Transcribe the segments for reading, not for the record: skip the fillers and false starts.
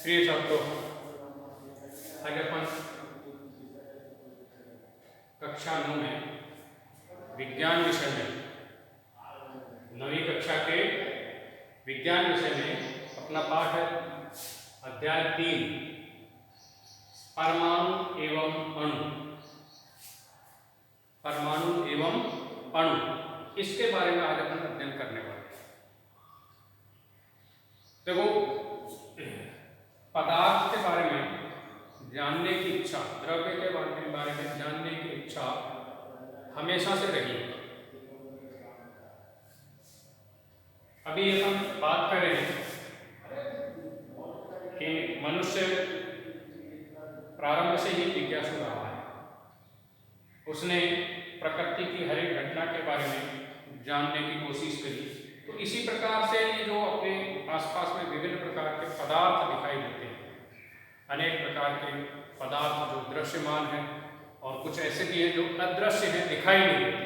प्रिय छात्रों, आज अपन कक्षा 9 में विज्ञान विषय में 9वीं कक्षा के विज्ञान विषय में अपना पाठ है अध्याय 3 परमाणु एवं अणु। परमाणु एवं अणु, इसके बारे में आज अपन अध्ययन करने वाले हैं। देखो, पदार्थ के बारे में जानने की इच्छा, द्रव्य के बारे में जानने की इच्छा हमेशा से रही है। अभी हम बात कर रहे हैं कि मनुष्य प्रारंभ से ही जिज्ञासु रहा है। उसने प्रकृति की हर एक घटना के बारे में जानने की कोशिश करी। तो इसी प्रकार से जो अपने आसपास में विभिन्न प्रकार के पदार्थ दिखाई देते हैं, अनेक प्रकार के पदार्थ जो दृश्यमान हैं और कुछ ऐसे भी हैं जो अदृश्य हैं, दिखाई नहीं देते।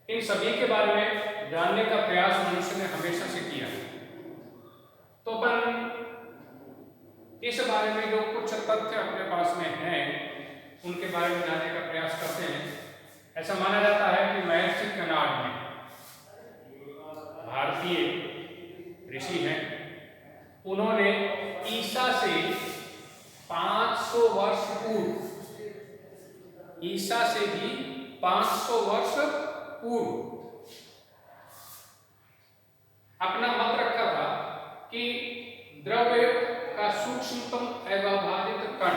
इन सभी के बारे में जानने का प्रयास मनुष्य ने हमेशा से किया है। तो अपन इस बारे में जो कुछ तथ्य अपने पास में हैं उनके बारे में जानने का प्रयास करते हैं। ऐसा माना जाता है कि महर्षि कणाद में, भारतीय ऋषि हैं, उन्होंने ईसा से 500 वर्ष पूर्व, ईसा से भी 500 वर्ष पूर्व अपना मत रखा था कि द्रव्य का सूक्ष्मतम अविभाजित कण,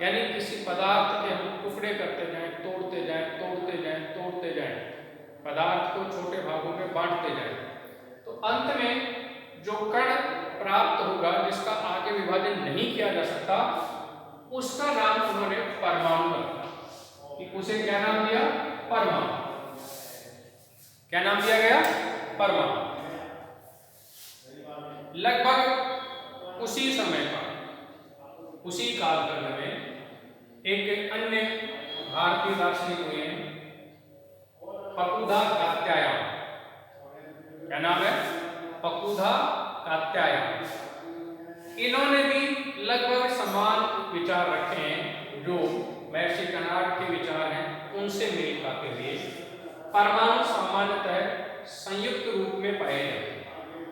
यानी किसी पदार्थ के हम टुकड़े करते जाएं, तोड़ते जाएं, तोड़ते जाएं, तोड़ते जाएं, पदार्थ को छोटे भागों में बांटते जाएं, तो अंत में जो कण प्राप्त होगा जिसका आगे विभाजन नहीं किया जा सकता, उसका नाम उन्होंने परमाणु रखा। कि उसे क्या नाम दिया? परमाणु। क्या नाम दिया गया? परमाणु। लगभग उसी समय पर, उसी कालखंड में एक अन्य भारतीय दार्शनिक हुए हैं, फकुदा कात्यायन। क्या नाम है? फकुदा कात्यायन। इन्होंने भी लगभग समान विचार रखे हैं जो महर्षि कणाद के विचार हैं, उनसे मेल खाते हुए परमाणु सामान्यतः संयुक्त रूप में पाए जाते हैं।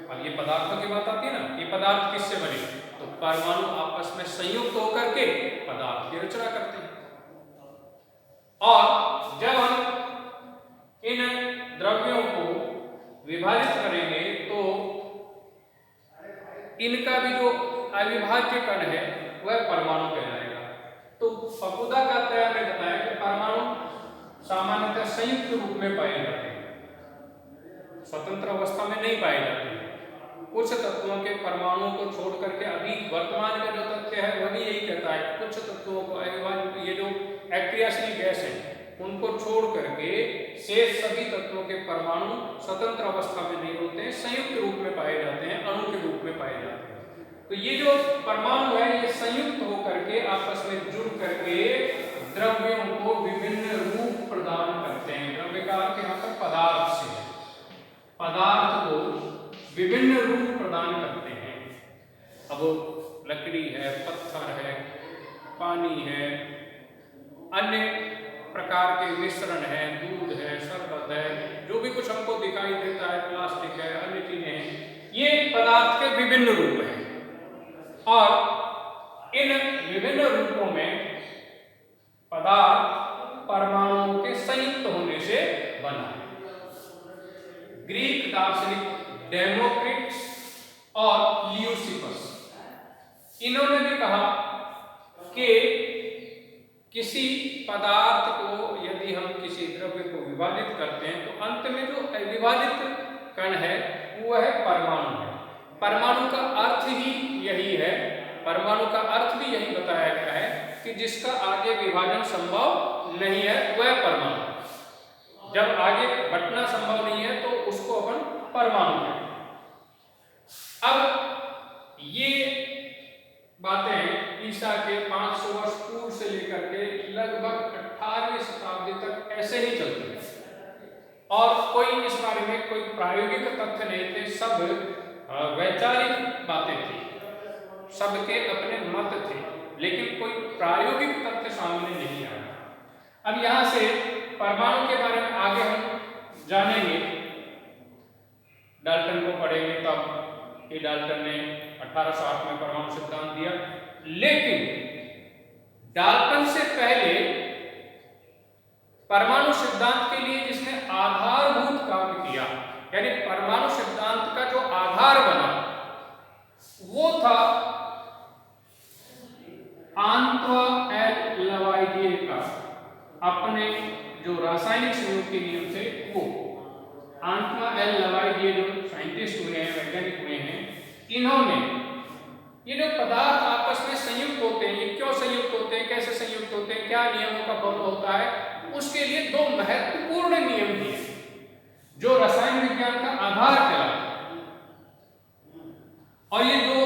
अब ये पदार्थों की बात आती है ना, ये पदार्थ किससे बने? तो परमाणु आपस में संयुक्त होकर के पदार्थ की रचना करते हैं। और जब हम इन द्रव्यों को विभाजित करेंगे तो इनका भी जो अविभाज्य कण है वह परमाणु कहलाएगा। तो फकुदा कात्यायन ने बताया कि परमाणु सामान्यतः संयुक्त रूप में पाए जाते हैं, स्वतंत्र अवस्था में नहीं पाए जाते हैं। कुछ तत्वों के परमाणुओं को छोड़ करके अभी वर्तमान का जो तथ्य है वह भी यही कहता है कि कुछ तत्वों को अविभाज्य, ये जो अक्रियाशील गैस है उनको छोड़ करके शेष सभी तत्वों के परमाणु स्वतंत्र अवस्था में नहीं होते हैं, संयुक्त रूप में पाए जाते हैं, अणु के रूप में पाए जाते हैं। तो ये जो परमाणु है ये संयुक्त होकर के आपस में जुड़ करके द्रव्यों को विभिन्न रूप प्रदान करते हैं। द्रव्य का अर्थ यहाँ पर पदार्थ से है, पदार्थ को विभिन्न रूप प्रदान करते हैं। अब लकड़ी है, पत्थर है, पानी है, अन्य प्रकार के मिश्रण है, दूध है, शरबत है, जो भी कुछ हमको दिखाई देता है, प्लास्टिक है, अन्य चीजें हैं, ये पदार्थ के विभिन्न रूप हैं। और इन विभिन्न रूपों में पदार्थ परमाणुओं के संयुक्त होने से बना है। ग्रीक दार्शनिक डेमोक्रिटस और ल्यूसिफस, इन्होंने भी कहा कि किसी पदार्थ को यदि हम किसी द्रव्य को विभाजित करते हैं तो अंत में जो अविभाजित कण है वो है परमाणु है। परमाणु का अर्थ ही यही है, परमाणु का अर्थ भी यही बताया गया है कि जिसका आगे विभाजन संभव नहीं है वह परमाणु। जब आगे बढ़ना संभव नहीं है तो उसको अपन परमाणु कहते हैं। अब ये बातें ईसा के 500 वर्ष पूर्व से लेकर के लगभग 18वीं शताब्दी तक ऐसे ही चलती है और कोई इस बारे में कोई प्रायोगिक तथ्य नहीं थे, सब वैचारिक बातें थी। सबके अपने मत थे, लेकिन कोई प्रायोगिक तथ्य सामने नहीं आया। अब यहां से परमाणु के बारे में आगे हम जानेंगे, डाल्टन को पढ़ेंगे तब कि डाल्टन ने 1808 में परमाणु सिद्धांत दिया। लेकिन डाल्टन से पहले परमाणु सिद्धांत के लिए जिसने आधारभूत काम किया, यानी परमाणु सिद्धांत का जो आधार बना, वो था आंतोइन एल लवाइडिये का, अपने जो रासायनिक संयोग के नियम थे वो। आंतोइन एल लवाइडिये जो साइंटिस्ट हुए हैं, वैज्ञानिक हुए हैं, इन्होंने ये जो पदार्थ आपस में संयुक्त होते हैं, ये क्यों संयुक्त होते हैं, कैसे संयुक्त होते हैं, क्या नियमों का फॉलो होता है, उसके लिए दो महत्वपूर्ण नियम दिए जो रसायन विज्ञान का आधार कहलाता है। और ये दो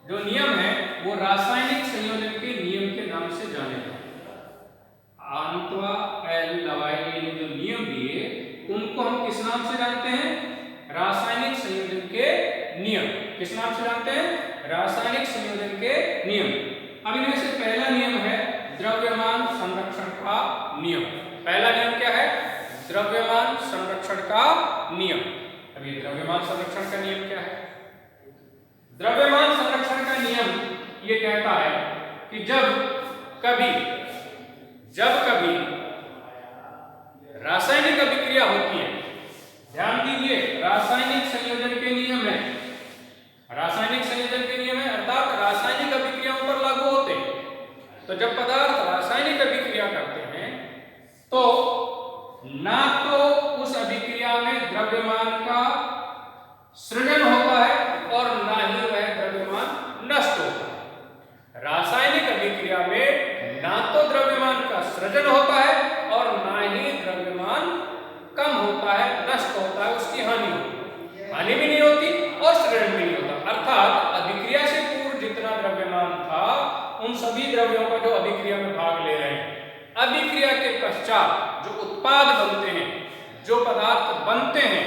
जो नियम है वो रासायनिक संयोजन के नियम के नाम से जाने जाते हैं। आंतोइन एल लवाइडिये ने जो नियम दिए उनको हम किस नाम से जानते हैं? रासायनिक संयोजन के नियम। किस नाम से जानते हैं? रासायनिक संयोजन के नियम। अब इनमें से पहला नियम है द्रव्यमान संरक्षण का नियम। पहला नियम क्या है? द्रव्यमान संरक्षण का नियम। अब ये द्रव्यमान संरक्षण का नियम क्या है? द्रव्यमान संरक्षण का नियम ये कहता है कि जब कभी रासायनिक अभिक्रिया होती है, ध्यान दीजिए, रासायनिक संयोजन के नियम है, रासायनिक संयोजन के नियम है अर्थात रासायनिक अभिक्रियाओं पर लागू होते हैं। तो जब पदार्थ रासायनिक अभिक्रिया करते हैं तो ना तो उस अभिक्रिया में द्रव्यमान का सृजन होता है और ना ही वह द्रव्यमान नष्ट होता है। रासायनिक अभिक्रिया में ना तो द्रव्यमान का सृजन होता है और ना ही द्रव्यमान कम होता है, नष्ट होता है, उसकी हानि होती है। हानि भी नहीं होती और सृजन भी नहीं होता। अर्थात अभिक्रिया से पूर्व जितना द्रव्यमान था उन सभी द्रव्यों का जो अभिक्रिया में भाग ले रहे हैं, अभिक्रिया के पश्चात जो उत्पाद बनते हैं, जो पदार्थ बनते हैं,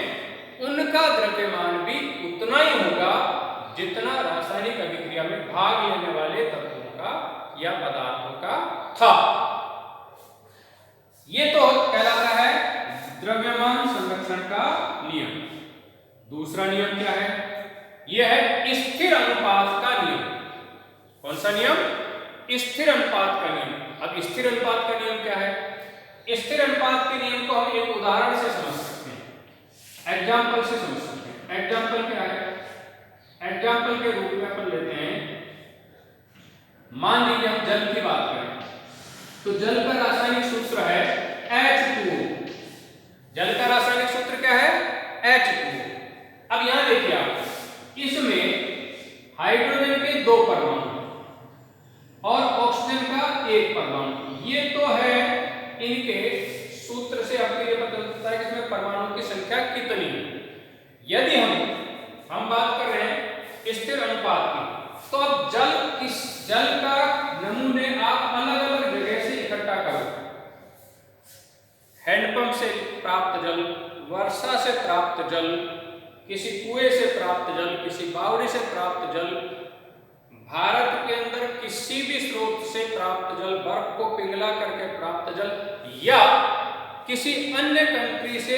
उनका द्रव्यमान भी उतना ही होगा जितना रासायनिक अभिक्रिया में भाग लेने वाले तत्वों का या पदार्थों का था। ये तो कहलाता है द्रव्यमान संरक्षण का नियम। दूसरा नियम क्या है? यह है स्थिर अनुपात का नियम। कौन सा नियम? स्थिर अनुपात का नियम। अब स्थिर अनुपात का नियम क्या है? स्थिर अनुपात के नियम को हम एक उदाहरण से समझ सकते हैं, एग्जाम्पल से समझ सकते हैं। एग्जाम्पल क्या है? एग्जाम्पल के रूप में अपन लेते हैं, मान लीजिए हम जल की बात करें तो जल का रासायनिक सूत्र है H2O। जल का रासायनिक सूत्र क्या है? H2O। अब यहां देखिए आप, इसमें हाइड्रोजन के 2 परमाणु और ऑक्सीजन का 1 परमाणु। ये तो है इनके सूत्र से आपको ये पता चलता है कि इसमें परमाणुओं की संख्या कितनी है। यदि हम बात कर रहे हैं स्थिर अनुपात की, तो अब जल का नमूने आप अलग अलग जगह से इकट्ठा करो। हैंडपंप से प्राप्त जल, वर्षा से प्राप्त जल, किसी कुएं से प्राप्त जल, किसी बावड़ी से प्राप्त जल, भारत के अंदर किसी भी स्रोत से प्राप्त जल, बर्फ को पिघला करके प्राप्त जल, या किसी अन्य कंट्री से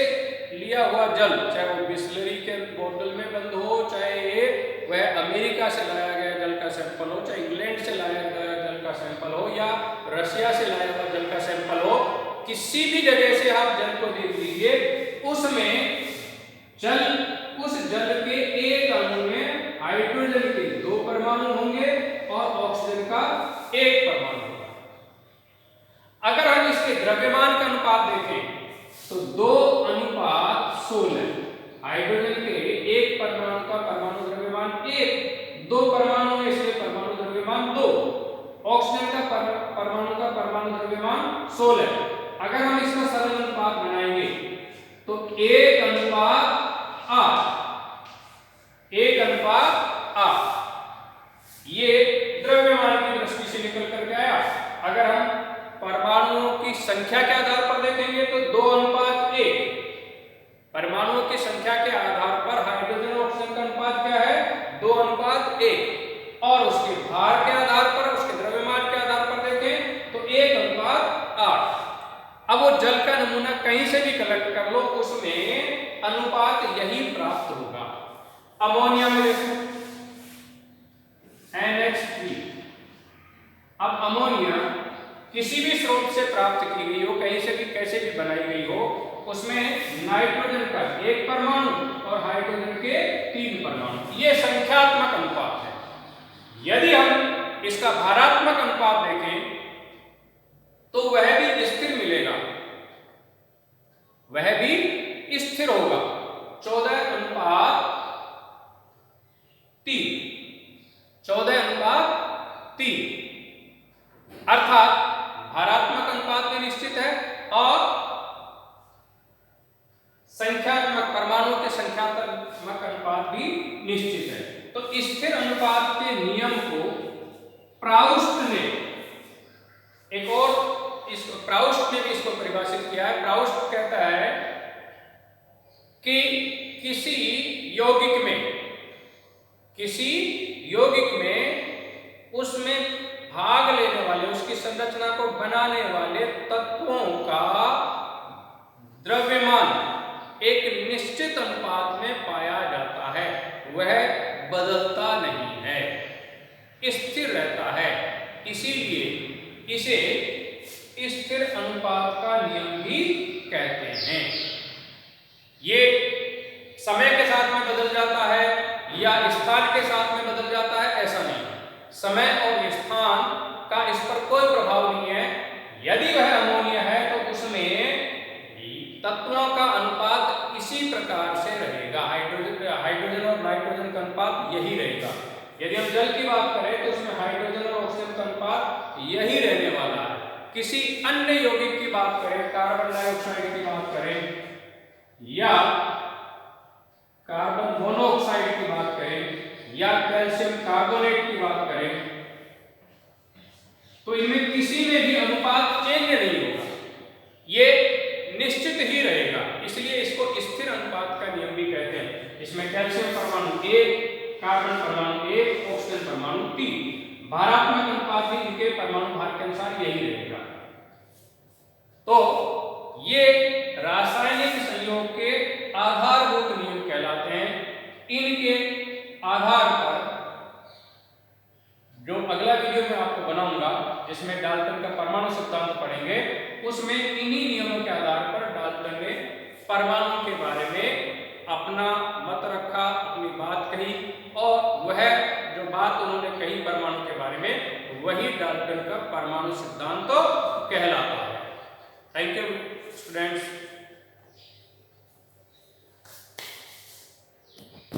लिया हुआ जल, चाहे वो बिस्लरी के बोतल में बंद हो, चाहे वह अमेरिका से लाया गया जल का सैंपल हो, चाहे इंग्लैंड से लाया गया जल का सैंपल हो, या रशिया से लाया हुआ जल का सैंपल हो, किसी भी जगह से आप जल को देख लीजिए, उसमें उस जल के एक अणु में हाइड्रोजन के 2 परमाणु होंगे और ऑक्सीजन का 1 परमाणु होगा। अगर हम इसके द्रव्यमान का अनुपात देखें तो 2:16, हाइड्रोजन के 1 परमाणु का परमाणु द्रव्यमान 1, 2 परमाणु है इसलिए परमाणु द्रव्यमान 2, ऑक्सीजन का परमाणु का परमाणु द्रव्यमान 16। अगर हम इसका सरल अनुपात बनाएंगे तो 1:8, 1:8 ये द्रव्यमान की दृष्टि से निकल कर आया। अगर हम परमाणुओं की संख्या के आधार पर देखेंगे तो 2:1, परमाणुओं की संख्या के आधार पर हाइड्रोजन और ऑक्सीजन का अनुपात क्या है? 2:1। और कलेक्ट कर लो, उसमें अनुपात यही प्राप्त होगा। अमोनिया में देखो NH3। अब अमोनिया किसी भी स्रोत से प्राप्त की गई हो, कहीं से भी कैसे भी बनाई गई हो, उसमें नाइट्रोजन का 1 परमाणु और हाइड्रोजन के 3 परमाणु, ये संख्यात्मक अनुपात है। यदि हम इसका भारात्मक अनुपात देखें तो वह भी स्थिर मिलेगा, वह भी स्थिर होगा, 14:3, 14:3, अर्थात भारात्मक अनुपात भी निश्चित है और संख्यात्मक परमाणुओं के संख्यात्मक अनुपात भी निश्चित है। तो स्थिर अनुपात के नियम को प्राउस्ट ने एक और प्राउस्ट ने भी इसको परिभाषित किया है। प्राउस्ट कहता है कि किसी यौगिक में उसमें भाग लेने वाले, उसकी संरचना को बनाने वाले तत्वों का द्रव्यमान एक निश्चित अनुपात में पाया जाता है, वह बदलता नहीं है, स्थिर रहता है। इसीलिए इसे स्थिर अनुपात का नियम भी कहते हैं। ये समय के साथ में बदल जाता है या स्थान के साथ में बदल जाता है, ऐसा नहीं। समय और स्थान का इस पर कोई प्रभाव नहीं है। यदि वह अमोनिया है तो उसमें तत्वों का अनुपात इसी प्रकार से रहेगा, हाइड्रोजन और नाइट्रोजन का अनुपात यही रहेगा। यदि हम जल की बात करें तो उसमें हाइड्रोजन और ऑक्सीजन का अनुपात यही रहने वाला है। किसी अन्य यौगिक की बात करें, कार्बन डाइऑक्साइड की बात करें या कार्बन मोनोऑक्साइड की बात करें या कैल्शियम कार्बोनेट की बात करें, तो इनमें किसी में भी अनुपात चेंज नहीं होगा, ये निश्चित ही रहेगा। इसलिए इसको स्थिर अनुपात का नियम भी कहते हैं। इसमें कैल्शियम परमाणु 1, कार्बन परमाणु 1, ऑक्सीजन परमाणु 3, भारात्मक अनुपात भी इनके परमाणु भार के अनुसार यही रहेगा। तो ये रासायनिक संयोग के आधारभूत नियम कहलाते हैं। इनके आधार पर जो अगला वीडियो मैं आपको बनाऊंगा, जिसमें डाल्टन का परमाणु सिद्धांत पढ़ेंगे, उसमें इन्हीं नियमों के आधार पर डाल्टन ने परमाणु के बारे में अपना मत रखा, अपनी बात कही, और वह जो बात उन्होंने कही परमाणु के बारे में, वही डाल्टन का परमाणु सिद्धांत कहलाता है। Thank you students.